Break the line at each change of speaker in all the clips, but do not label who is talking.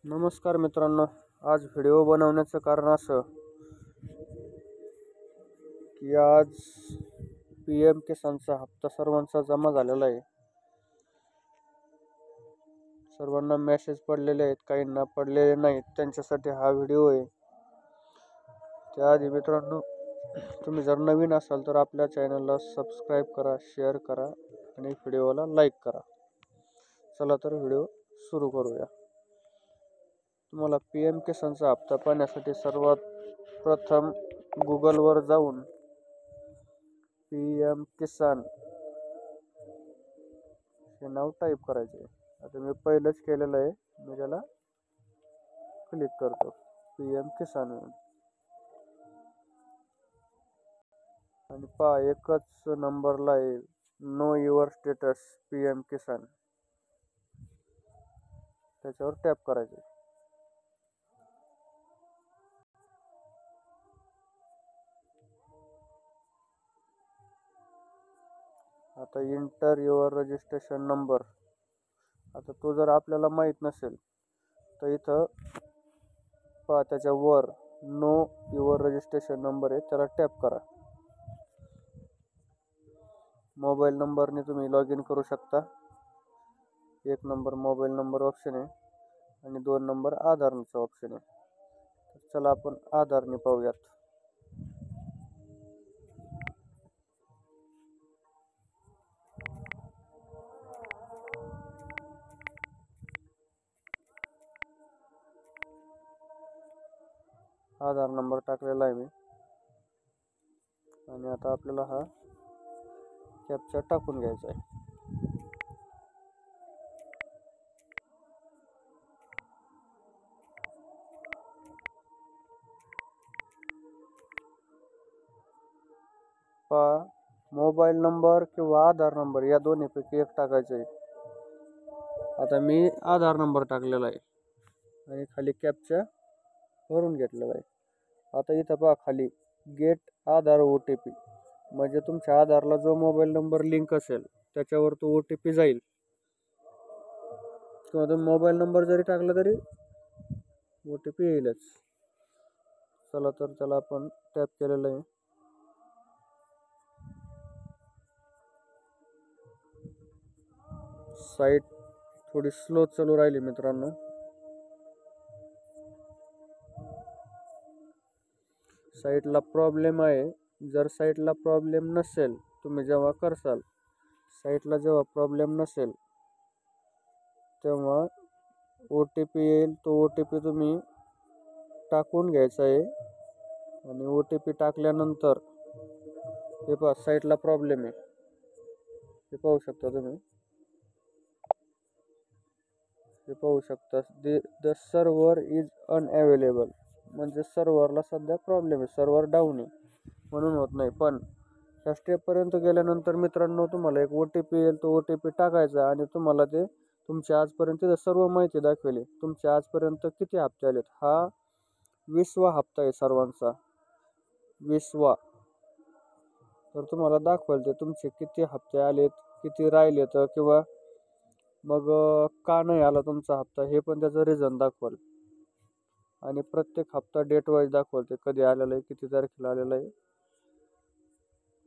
नमस्कार मित्रांनो, आज व्हिडिओ बनवण्याचं कारण असं की आज PM किसानचा हप्ता सर्वांचा जमा झालेला आहे. सर्वांना मेसेज पडलेले आहेत, काहींना पडलेले नाहीत, त्यांच्यासाठी हा व्हिडिओ आहे. त्याआधी मित्रांनो, तुम्ही जर नवीन असाल तर आपल्या चॅनलला सबस्क्राईब करा, शेअर करा आणि व्हिडिओला लाईक करा. चला तर व्हिडिओ सुरू करूया. तुम्हाला PM किसानचा हप्ता पाहण्यासाठी सर्वात प्रथम गुगलवर जाऊन PM किसान हे नाव टाईप करायचे. आता मी पहिलंच केलेलं आहे, मी त्याला क्लिक करतो PM किसान आणि पहा एकच नंबरला आहे नो युअर स्टेटस PM किसान, त्याच्यावर टॅप करायचे. आता इंटर युअर रजिस्ट्रेशन नंबर. आता तो जर आपल्याला माहीत नसेल तर इथं पहा त्याच्या were know your registration number आहे, त्याला टॅप करा. मोबाईल नंबरने तुम्ही लॉग इन करू शकता. 1 नंबर मोबाईल नंबर ऑप्शन आहे आणि 2 नंबर आधारचा ऑप्शन आहे. चला आपण आधारने पाहूयात. आधार नंबर टाकलेला आहे मी आणि आता आपल्याला हा कॅप्चा टाकून घ्यायचा आहे. पहा मोबाईल नंबर किंवा आधार नंबर या दोन्हीपैकी एक टाकायचं आहे. आता मी आधार नंबर टाकलेला आहे आणि खाली कॅप्चा भरून घेतलेला आहे. आता इथं पहा खाली गेट आधार OTP, म्हणजे तुमच्या आधारला जो मोबाईल नंबर लिंक असेल त्याच्यावर तो OTP जाईल. किंवा तुम्ही मोबाईल नंबर जरी टाकला तरी OTP येईलच. चला तर त्याला आपण टॅप केलेलं आहे. साईट थोडी स्लो चालू राहिली मित्रांनो. साईटला प्रॉब्लेम आहे. जर साईटला प्रॉब्लेम नसेल, तुम्ही जेव्हा करसाल साईटला जेव्हा प्रॉब्लेम नसेल तेव्हा OTP येईल. तो OTP तुम्ही टाकून घ्यायचा आहे आणि OTP टाकल्यानंतर हे पहा साईटला प्रॉब्लेम आहे, हे पाहू शकता तुम्ही. हे पाहू शकता द सर्व्हर इज अनअवेलेबल, म्हणजे सर्व्हरला सध्या प्रॉब्लेम आहे, सर्व्हर डाऊन आहे म्हणून होत नाही. पण ह्या स्टेपपर्यंत गेल्यानंतर मित्रांनो तुम्हाला एक OTP येईल. तो OTP टाकायचा आणि तुम्हाला ते तुमच्या आजपर्यंत सर्व माहिती दाखवेल. तुमच्या आजपर्यंत किती हप्ते आलेत. हा 20वा हप्ता आहे सर्वांचा, 20वा. तर तुम्हाला दाखवेल ते तुमचे किती हप्ते आलेत, किती राहिलेत, किंवा मग का नाही आला तुमचा हप्ता हे पण त्याचं रिझन दाखवेल. आणि प्रत्येक हप्ता डेट वाईज दाखवते कधी आलेला आहे, किती तारखेला आलेला आहे.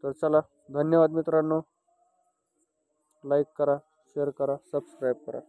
तर चला, धन्यवाद मित्रांनो. लाईक करा, शेअर करा, सबस्क्राईब करा.